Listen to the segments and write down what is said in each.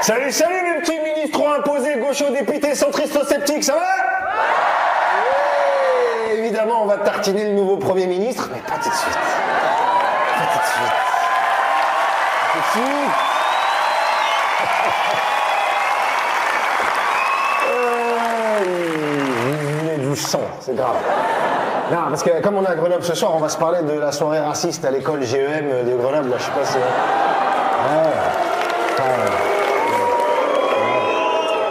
Salut, salut mes petits ministres imposés, gauchos, députés, centristes, sceptiques, ça va? Ouais, évidemment, on va tartiner le nouveau Premier ministre, mais pas tout de suite. Pas tout de suite. Pas tout de suite. Vous voulez du sang, c'est grave. Non, parce que comme on est à Grenoble ce soir, on va se parler de la soirée raciste à l'école GEM de Grenoble, là, je sais pas si...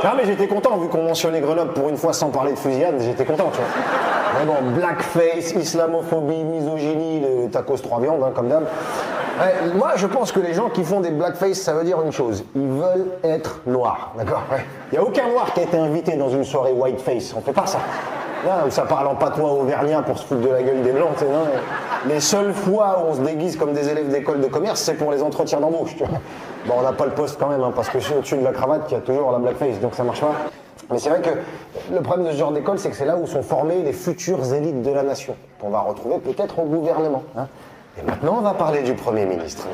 Non mais j'étais content, vu qu'on mentionnait Grenoble pour une fois sans parler de fusillade, j'étais content, tu vois. Mais bon, blackface, islamophobie, misogynie, le tacos 3 viandes, hein, comme d'hab. Ouais, moi, je pense que les gens qui font des blackface, ça veut dire une chose. Ils veulent être noirs, d'accord? Il n'y a aucun noir qui a été invité dans une soirée whiteface, on fait pas ça. Là, où ça parle en patois auvergnat pour se foutre de la gueule des blancs, tu sais, non. Les seules fois où on se déguise comme des élèves d'école de commerce, c'est pour les entretiens d'embauche, tu vois. Bon, on n'a pas le poste quand même, hein, parce que c'est au-dessus de la cravate qu'il y a toujours la blackface, donc ça marche pas. Mais c'est vrai que le problème de ce genre d'école, c'est que c'est là où sont formées les futures élites de la nation, qu'on va retrouver peut-être au gouvernement. Hein. Et maintenant, on va parler du Premier ministre.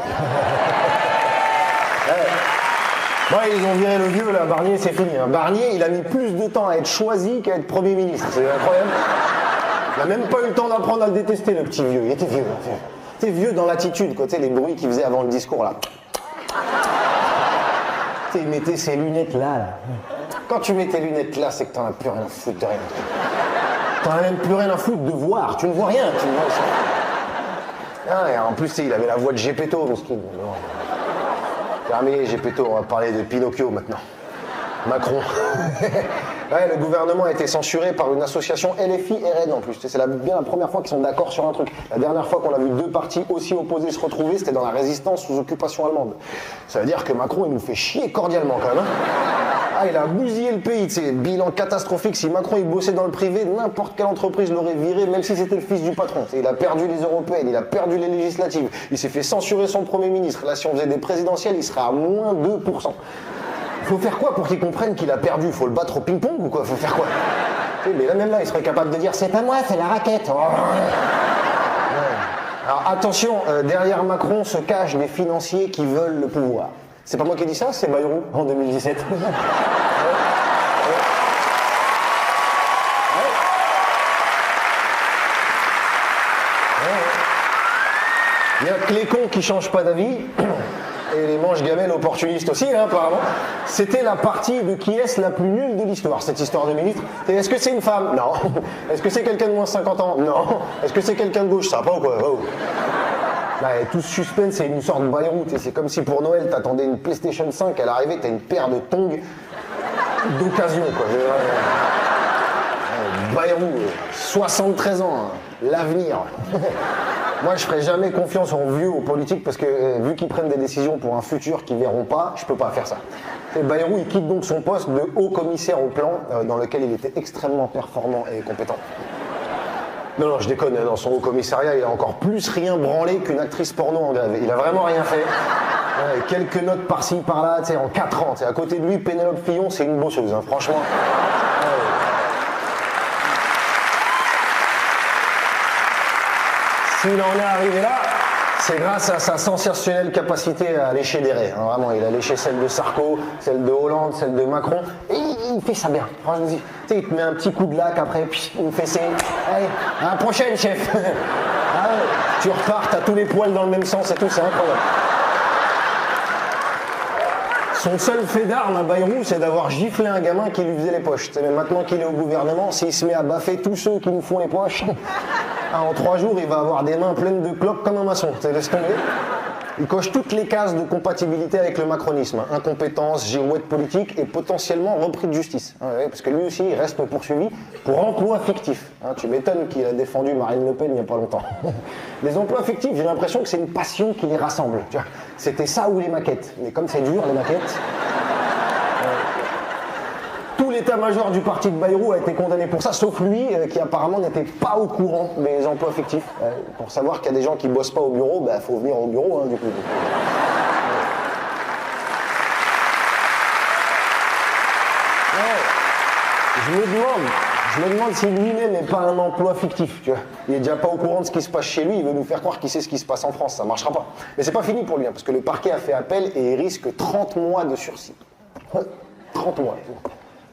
Ouais, ils ont viré le vieux, là, Barnier, c'est fini. Hein. Barnier, il a mis plus de temps à être choisi qu'à être Premier ministre, c'est incroyable. Il n'a même pas eu le temps d'apprendre à le détester, le petit vieux. Il était vieux. Il était vieux dans l'attitude, quoi, tu sais, les bruits qu'il faisait avant le discours, là. Tu sais, il mettait ses lunettes là. Quand tu mets tes lunettes là, c'est que t'en as plus rien à foutre de rien. T'en as même plus rien à foutre de voir. Tu ne vois rien, tu ne vois ça. Ah, et en plus, il avait la voix de Gepetto, mesquine. Terminé, Gepetto, on va parler de Pinocchio maintenant. Macron. Ouais, le gouvernement a été censuré par une association LFI RN en plus. C'est bien la première fois qu'ils sont d'accord sur un truc. La dernière fois qu'on a vu deux partis aussi opposés se retrouver, c'était dans la résistance sous occupation allemande. Ça veut dire que Macron, il nous fait chier cordialement quand même. Hein. Ah, il a bousillé le pays, tu sais, bilan catastrophique. Si Macron, il bossait dans le privé, n'importe quelle entreprise l'aurait viré, même si c'était le fils du patron. Il a perdu les européennes, il a perdu les législatives, il s'est fait censurer son Premier ministre. Là, si on faisait des présidentielles, il serait à moins 2%. Faut faire quoi pour qu'il comprenne qu'il a perdu? Faut le battre au ping-pong ou quoi? Faut faire quoi? Mais là, même là, il serait capable de dire « c'est pas moi, c'est la raquette oh. ». Alors attention, derrière Macron se cachent des financiers qui veulent le pouvoir. C'est pas moi qui ai dit ça, c'est Bayrou en 2017. Il y a que les cons qui changent pas d'avis. Et les manches-gamelles opportunistes aussi, hein, apparemment. C'était la partie de qui est-ce la plus nulle de l'histoire, cette histoire de ministre. Est-ce que c'est une femme? Non. Est-ce que c'est quelqu'un de moins de 50 ans? Non. Est-ce que c'est quelqu'un de gauche? Ça va pas ou quoi? Oh. Bah, tout ce suspense, c'est une sorte de Bayrou. C'est comme si pour Noël, t'attendais une PlayStation 5, à l'arrivée, t'as une paire de tongs d'occasion, quoi. Bayrou, 73 ans, hein, l'avenir. Moi, je ferai jamais confiance aux vieux, aux politiques, parce que vu qu'ils prennent des décisions pour un futur qu'ils verront pas, je peux pas faire ça. Et Bayrou, il quitte donc son poste de haut commissaire au plan, dans lequel il était extrêmement performant et compétent. Non, je déconne, dans son haut commissariat, il a encore plus rien branlé qu'une actrice porno en grève. Il a vraiment rien fait. Quelques notes par-ci, par-là, tu sais, en 4 ans. À côté de lui, Pénélope Fillon, c'est une bosseuse, hein, franchement. S'il en est arrivé là, c'est grâce à sa sensationnelle capacité à lécher des raies. Hein, vraiment, il a léché celle de Sarko, celle de Hollande, celle de Macron. Et il fait ça bien. Franchement, tu sais, il te met un petit coup de lac après, puis une fessée. Allez, à la prochaine, chef. Ah, tu repars, t'as tous les poils dans le même sens et tout, c'est incroyable. Son seul fait d'arme à Bayrou, c'est d'avoir giflé un gamin qui lui faisait les poches. Mais maintenant qu'il est au gouvernement, s'il se met à baffer tous ceux qui nous font les poches, en 3 jours, il va avoir des mains pleines de clopes comme un maçon. Laisse tomber. Il coche toutes les cases de compatibilité avec le macronisme. Incompétence, girouette politique et potentiellement repris de justice. Parce que lui aussi, il reste poursuivi pour emploi fictif. Tu m'étonnes qu'il a défendu Marine Le Pen il n'y a pas longtemps. Les emplois fictifs, j'ai l'impression que c'est une passion qui les rassemble. C'était ça ou les maquettes. Mais comme c'est dur, les maquettes... Tout l'état-major du parti de Bayrou a été condamné pour ça, sauf lui, qui apparemment n'était pas au courant des emplois fictifs. Pour savoir qu'il y a des gens qui bossent pas au bureau, bah faut venir au bureau, hein, du coup. Je me demande si lui-même n'est pas un emploi fictif, tu vois. Il est déjà pas au courant de ce qui se passe chez lui, il veut nous faire croire qu'il sait ce qui se passe en France, ça marchera pas. Mais c'est pas fini pour lui, hein, parce que le parquet a fait appel et il risque 30 mois de sursis. 30 mois.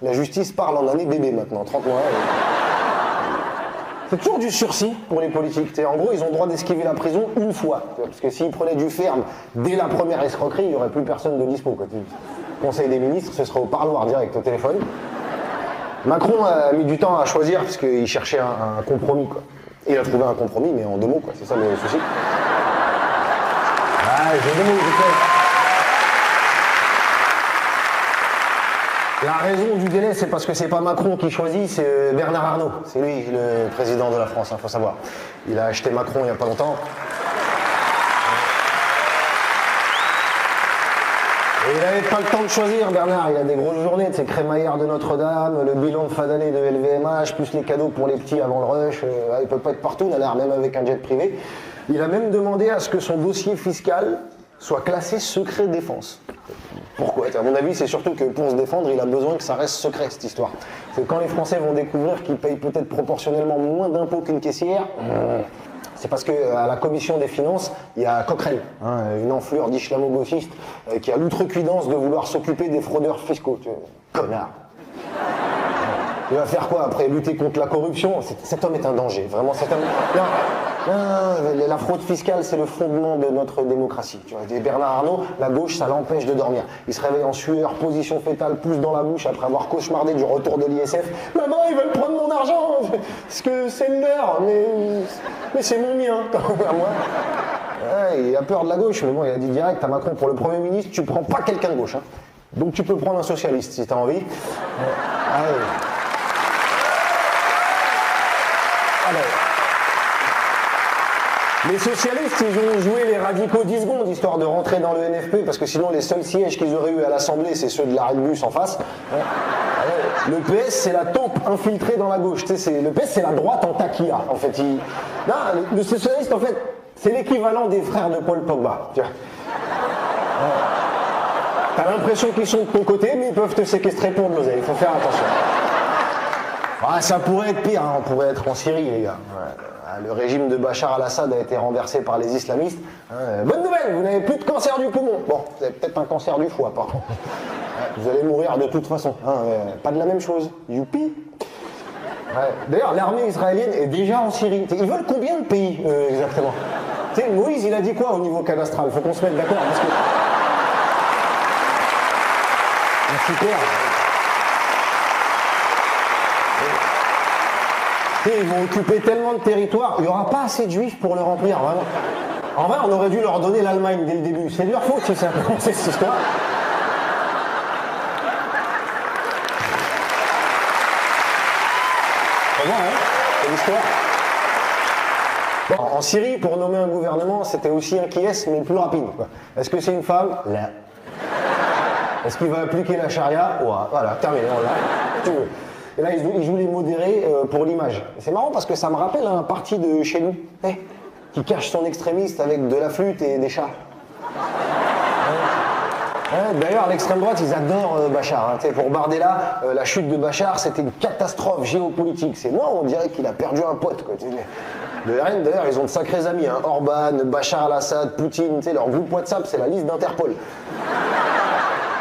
La justice parle en année bébé maintenant, 30 mois. C'est toujours du sursis pour les politiques. En gros, ils ont le droit d'esquiver la prison une fois. Parce que s'ils prenaient du ferme dès la première escroquerie, il n'y aurait plus personne de dispo. Conseil des ministres, ce serait au parloir direct, au téléphone. Macron a mis du temps à choisir parce qu'il cherchait un compromis. Quoi. Il a trouvé un compromis, mais en 2 mots, quoi. C'est ça le souci. Ah, j'ai 2 mots, je sais. La raison du délai, c'est parce que c'est pas Macron qui choisit, c'est Bernard Arnault. C'est lui le président de la France, faut savoir. Il a acheté Macron il y a pas longtemps. Et il n'avait pas le temps de choisir, Bernard. Il a des grosses journées, c'est crémaillère de Notre-Dame, le bilan de fin d'année de LVMH, plus les cadeaux pour les petits avant le rush. Il peut pas être partout, il a l'air même avec un jet privé. Il a même demandé à ce que son dossier fiscal soit classé secret défense. Pourquoi ? À mon avis, c'est surtout que pour se défendre, il a besoin que ça reste secret, cette histoire. C'est quand les Français vont découvrir qu'ils payent peut-être proportionnellement moins d'impôts qu'une caissière, c'est parce qu'à la commission des finances, il y a Coquerel, une enflure d'islamo-gauchiste qui a l'outrecuidance de vouloir s'occuper des fraudeurs fiscaux. Connard. Il va faire quoi après? Lutter contre la corruption? Cet homme est un danger, vraiment cet homme... Non, la fraude fiscale, c'est le fondement de notre démocratie. Tu vois, et Bernard Arnault, la gauche, ça l'empêche de dormir. Il se réveille en sueur, position fétale, pouce dans la bouche après avoir cauchemardé du retour de l'ISF. Maman, ils veulent prendre mon argent, parce que c'est le leur, mais c'est mon mien, à moi. Ouais, il a peur de la gauche, mais bon, il a dit direct à Macron, pour le Premier ministre, tu prends pas quelqu'un de gauche. Hein. Donc tu peux prendre un socialiste si t'as envie. Allez. Alors. Les socialistes, ils ont joué les radicaux 10 secondes, histoire de rentrer dans le NFP, parce que sinon les seuls sièges qu'ils auraient eu à l'Assemblée, c'est ceux de l'arrêt de bus en face. Le PS, c'est la taupe infiltrée dans la gauche. Le PS, c'est la droite en taquilla, en fait. Non, le socialiste, en fait, c'est l'équivalent des frères de Paul Pogba. Tu vois. T'as l'impression qu'ils sont de ton côté, mais ils peuvent te séquestrer pour de l'oseille. Il faut faire attention. Ah, ça pourrait être pire, hein. On pourrait être en Syrie, les gars. Le régime de Bachar al-Assad a été renversé par les islamistes. Bonne nouvelle, vous n'avez plus de cancer du poumon. Bon, vous avez peut-être un cancer du foie, par contre. Vous allez mourir de toute façon. Pas de la même chose. Youpi. D'ailleurs, l'armée israélienne est déjà en Syrie. Ils veulent combien de pays, exactement? Moïse, il a dit quoi au niveau cadastral? Faut qu'on se mette d'accord, parce que... Super. Ils vont occuper tellement de territoire, il n'y aura pas assez de juifs pour le remplir, vraiment. En vrai, on aurait dû leur donner l'Allemagne dès le début. C'est de leur faute si ça a commencé cette histoire. C'est bon, hein? C'est l'histoire. Bon, en Syrie, pour nommer un gouvernement, c'était aussi un qui est, mais plus rapide. Est-ce que c'est une femme? Là. Est-ce qu'il va appliquer la charia? Ouais, voilà, terminé, on l'a. Tu veux. Et là, ils jouent les modérés pour l'image. C'est marrant parce que ça me rappelle un parti de chez nous, qui cache son extrémiste avec de la flûte et des chats. D'ailleurs, l'extrême droite, ils adorent Bachar. Hein. Pour Bardella, la chute de Bachar, c'était une catastrophe géopolitique. C'est moi, on dirait qu'il a perdu un pote. Quoi. Le RN, d'ailleurs, ils ont de sacrés amis. Hein. Orban, Bachar al-Assad, Poutine, leur groupe WhatsApp, c'est la liste d'Interpol.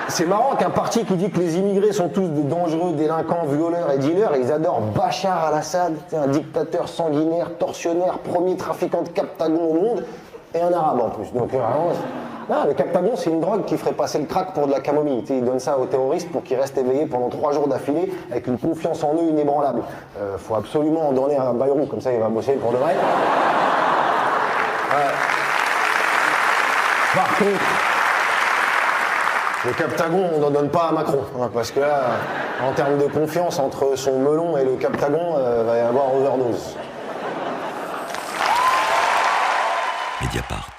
C'est marrant qu'un parti qui dit que les immigrés sont tous de dangereux délinquants, violeurs et dealers, ils adorent Bachar al-Assad, un dictateur sanguinaire, tortionnaire, premier trafiquant de Captagon au monde, et un arabe en plus. Donc vraiment, non, le Captagon, c'est une drogue qui ferait passer le crack pour de la camomille. Ils donnent ça aux terroristes pour qu'ils restent éveillés pendant 3 jours d'affilée avec une confiance en eux inébranlable. Faut absolument en donner à Bayrou, comme ça il va bosser pour de vrai. Par contre, le Captagon, on n'en donne pas à Macron, hein, parce que là, en termes de confiance entre son melon et le Captagon, va y avoir overdose. Mediapart.